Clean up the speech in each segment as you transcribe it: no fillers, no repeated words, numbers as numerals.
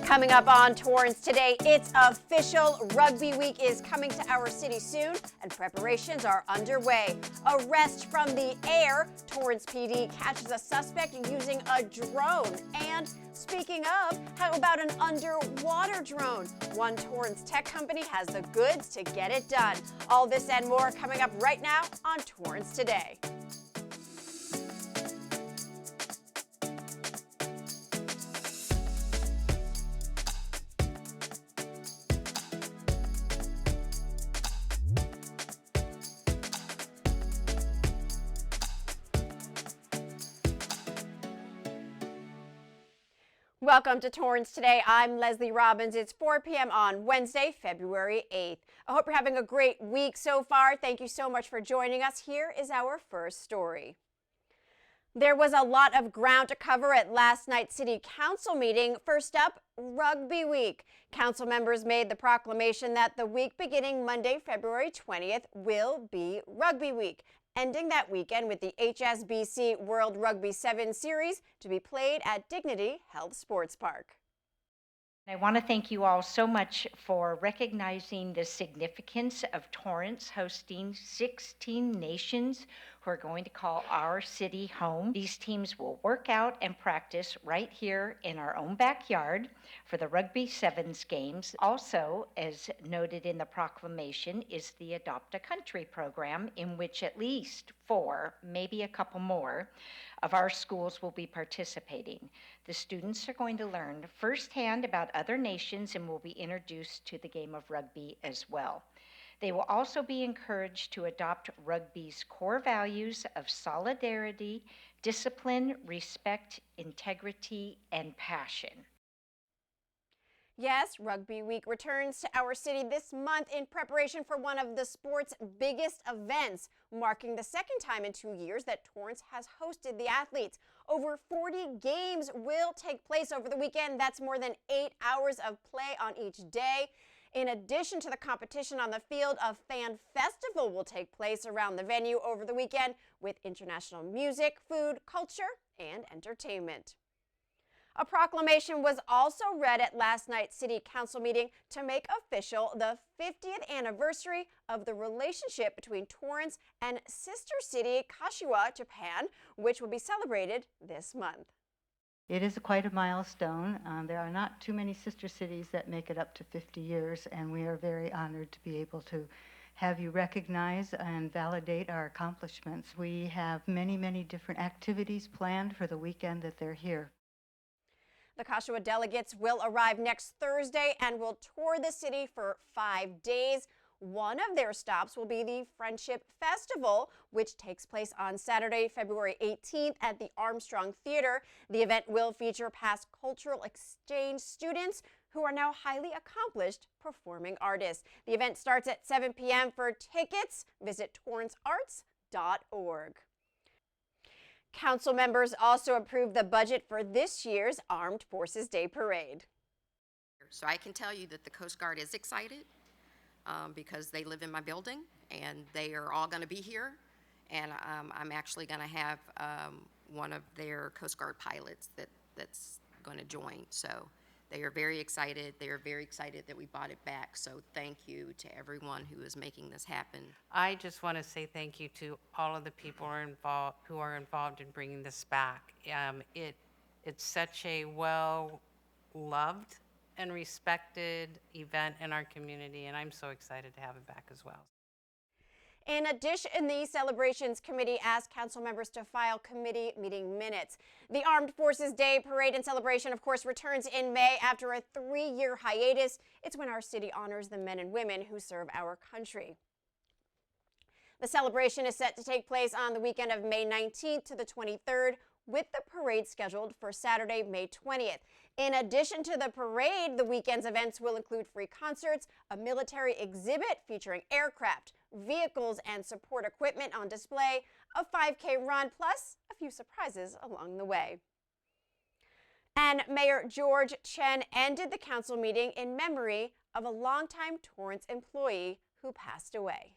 Coming up on Torrance Today, it's official. Rugby Week is coming to our city soon, and preparations are underway. Arrest from the air. Torrance PD catches a suspect using a drone. And speaking of, how about an underwater drone? One Torrance tech company has the goods to get it done. All this and more coming up right now on Torrance Today. Welcome to Torrance Today. I'm Leslie Robbins. It's 4 p.m. on Wednesday, February 8th. I hope you're having a great week so far. Thank you so much for joining us. Here is our first story. There was a lot of ground to cover at last night's City Council meeting. First up, Rugby Week. Council members made the proclamation that the week beginning Monday, February 20th will be Rugby Week, ending that weekend with the HSBC World Rugby 7 Series to be played at Dignity Health Sports Park. I want to thank you all so much for recognizing the significance of Torrance hosting 16 nations who are going to call our city home. These teams will work out and practice right here in our own backyard for the Rugby Sevens games. Also, as noted in the proclamation, is the Adopt a Country program, in which at least 4, maybe a couple more, of our schools will be participating. The students are going to learn firsthand about other nations and will be introduced to the game of rugby as well. They will also be encouraged to adopt rugby's core values of solidarity, discipline, respect, integrity, and passion. Yes, Rugby Week returns to our city this month in preparation for one of the sport's biggest events, marking the second time in 2 years that Torrance has hosted the athletes. Over 40 games will take place over the weekend. That's more than 8 hours of play on each day. In addition to the competition on the field, a fan festival will take place around the venue over the weekend with international music, food, culture, and entertainment. A proclamation was also read at last night's City Council meeting to make official the 50th anniversary of the relationship between Torrance and sister city Kashiwa, Japan, which will be celebrated this month. It is quite a milestone. There are not too many sister cities that make it up to 50 years, and we are very honored to be able to have you recognize and validate our accomplishments. We have many, many different activities planned for the weekend that they're here. The Kashiwa delegates will arrive next Thursday and will tour the city for 5 days. One of their stops will be the Friendship Festival, which takes place on Saturday, February 18th at the Armstrong Theater. The event will feature past cultural exchange students who are now highly accomplished performing artists. The event starts at 7 p.m. For tickets, visit torrancearts.org. Council members also approved the budget for this year's Armed Forces Day Parade. So I can tell you that the Coast Guard is excited because they live in my building and they are all going to be here. And I'm actually going to have one of their Coast Guard pilots that's going to join. So they are very excited. They are very excited that we bought it back. So thank you to everyone who is making this happen. I just want to say thank you to all of the people who are involved in bringing this back. It's such a well-loved and respected event in our community, and I'm so excited to have it back as well. In addition, the Celebrations Committee asked council members to file committee meeting minutes. The Armed Forces Day Parade and celebration, of course, returns in May after a 3-year hiatus. It's when our city honors the men and women who serve our country. The celebration is set to take place on the weekend of May 19th to the 23rd, with the parade scheduled for Saturday, May 20th. In addition to the parade, the weekend's events will include free concerts, a military exhibit featuring aircraft, vehicles, and support equipment on display, a 5K run, plus a few surprises along the way. And Mayor George Chen ended the council meeting in memory of a longtime Torrance employee who passed away.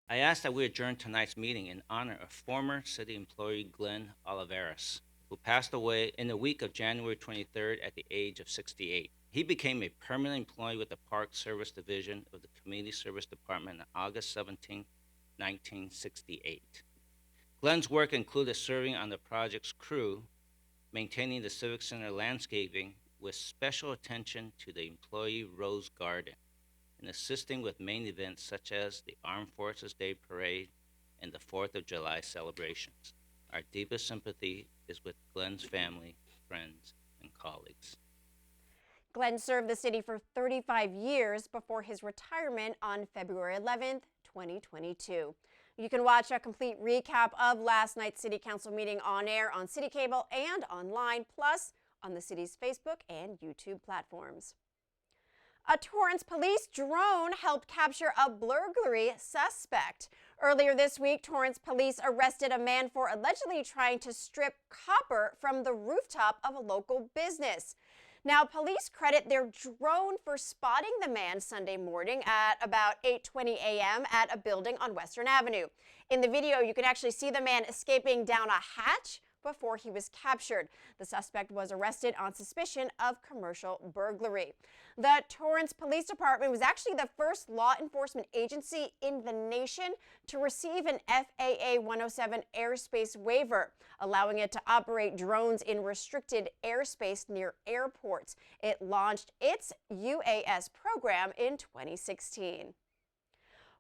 I ask that we adjourn tonight's meeting in honor of former city employee Glenn Oliveras, who passed away in the week of January 23rd at the age of 68. He became a permanent employee with the Park Service Division of the Community Service Department on August 17, 1968. Glenn's work included serving on the project's crew, maintaining the Civic Center landscaping with special attention to the employee Rose Garden, and assisting with main events such as the Armed Forces Day Parade and the 4th of July celebrations. Our deepest sympathy is with Glenn's family, friends, and colleagues. Glenn served the city for 35 years before his retirement on February 11th, 2022. You can watch a complete recap of last night's City Council meeting on air on City Cable and online, plus on the city's Facebook and YouTube platforms. A Torrance police drone helped capture a burglary suspect. Earlier this week, Torrance police arrested a man for allegedly trying to strip copper from the rooftop of a local business. Now, police credit their drone for spotting the man Sunday morning at about 8:20 a.m. at a building on Western Avenue. In the video, you can actually see the man escaping down a hatch before he was captured. The suspect was arrested on suspicion of commercial burglary. The Torrance Police Department was actually the first law enforcement agency in the nation to receive an FAA 107 airspace waiver, allowing it to operate drones in restricted airspace near airports. It launched its UAS program in 2016.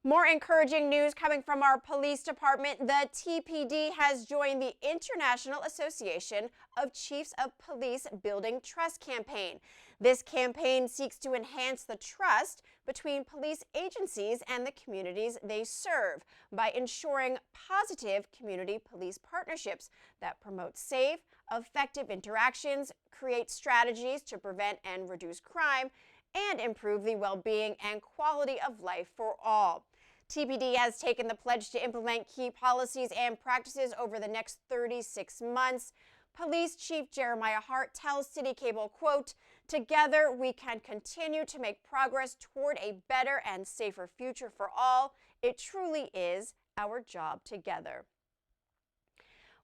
More encouraging news coming from our police department. The TPD has joined the International Association of Chiefs of Police Building Trust campaign. This campaign seeks to enhance the trust between police agencies and the communities they serve by ensuring positive community police partnerships that promote safe, effective interactions, create strategies to prevent and reduce crime, and improve the well-being and quality of life for all. TPD has taken the pledge to implement key policies and practices over the next 36 months. Police Chief Jeremiah Hart tells City Cable, quote, "Together we can continue to make progress toward a better and safer future for all. It truly is our job together."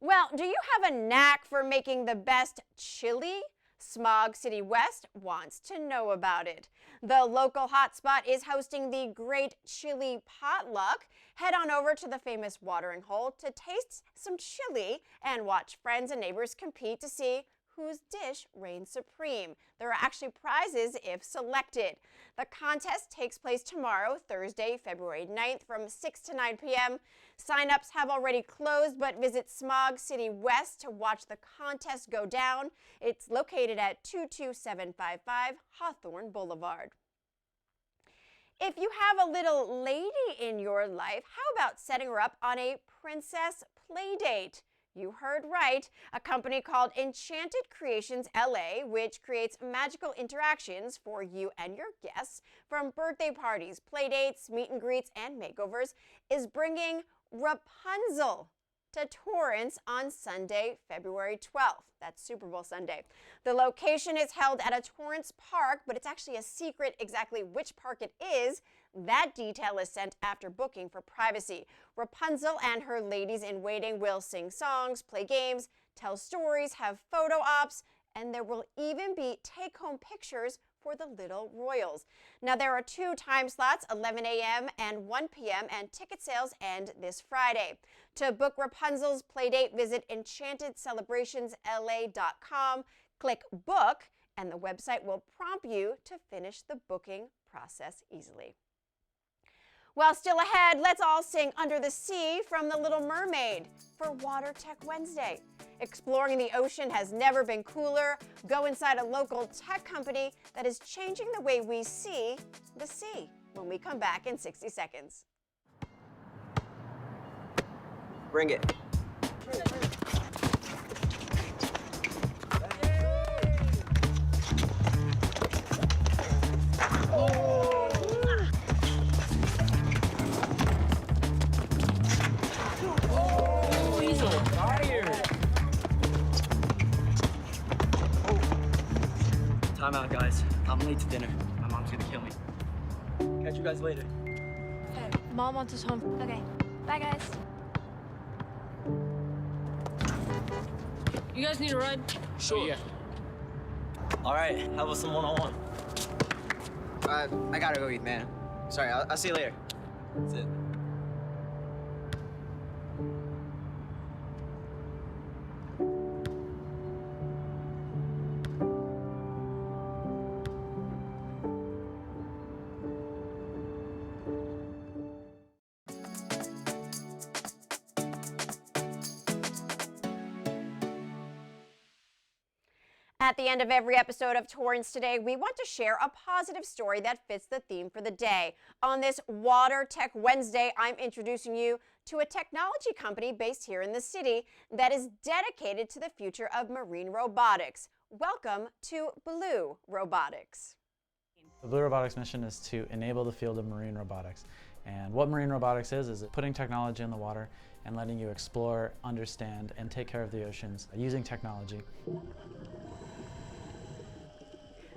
Well, do you have a knack for making the best chili? Smog City West wants to know about it. The local hotspot is hosting the Great Chili Potluck. Head on over to the famous watering hole to taste some chili and watch friends and neighbors compete to see whose dish reigns supreme. There are actually prizes if selected. The contest takes place tomorrow, Thursday, February 9th from 6 to 9 p.m. Sign-ups have already closed, but visit Smog City West to watch the contest go down. It's located at 22755 Hawthorne Boulevard. If you have a little lady in your life, how about setting her up on a princess playdate? You heard right. A company called Enchanted Creations LA, which creates magical interactions for you and your guests, from birthday parties, playdates, meet and greets, and makeovers, is bringing Rapunzel to Torrance on Sunday, February 12th. That's Super Bowl Sunday. The location is held at a Torrance park, but it's actually a secret exactly which park it is. That detail is sent after booking for privacy. Rapunzel and her ladies in waiting will sing songs, play games, tell stories, have photo ops, and there will even be take-home pictures for the little royals. Now, there are 2 time slots, 11 a.m. and 1 p.m., and ticket sales end this Friday. To book Rapunzel's playdate, visit enchantedcelebrationsla.com, click book, and the website will prompt you to finish the booking process easily. Well, still ahead, let's all sing Under the Sea from The Little Mermaid for Water Tech Wednesday. Exploring the ocean has never been cooler. Go inside a local tech company that is changing the way we see the sea when we come back in 60 seconds. Bring it. Time out, guys. I'm late to dinner. My mom's gonna kill me. Catch you guys later. Okay, Mom wants us home. Okay, bye guys. You guys need a ride? Sure. Yeah. All right, how about some one-on-one? I gotta go eat, man. Sorry, I'll see you later. That's it. At the end of every episode of Torrance Today, we want to share a positive story that fits the theme for the day. On this Water Tech Wednesday, I'm introducing you to a technology company based here in the city that is dedicated to the future of marine robotics. Welcome to Blue Robotics. The Blue Robotics mission is to enable the field of marine robotics. And what marine robotics is putting technology in the water and letting you explore, understand, and take care of the oceans using technology.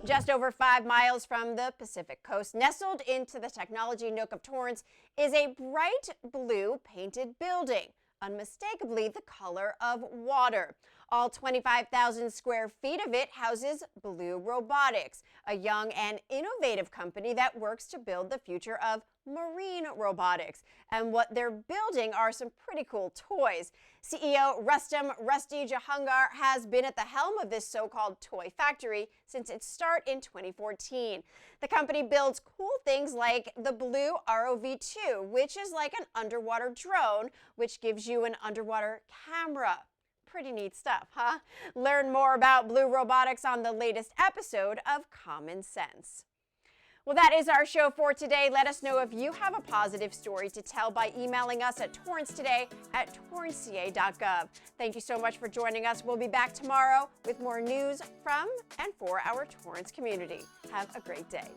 Just over 5 miles from the Pacific coast, nestled into the technology nook of Torrance, is a bright blue painted building, unmistakably the color of water. All 25,000 square feet of it houses Blue Robotics, a young and innovative company that works to build the future of marine robotics. And what they're building are some pretty cool toys. CEO Rustam Rusty Jahangir has been at the helm of this so-called toy factory since its start in 2014. The company builds cool things like the Blue ROV-2, which is like an underwater drone, which gives you an underwater camera. Pretty neat stuff, huh? Learn more about Blue Robotics on the latest episode of Common Sense. Well, that is our show for today. Let us know if you have a positive story to tell by emailing us at torranceToday@torranceca.gov. Thank you so much for joining us. We'll be back tomorrow with more news from and for our Torrance community. Have a great day.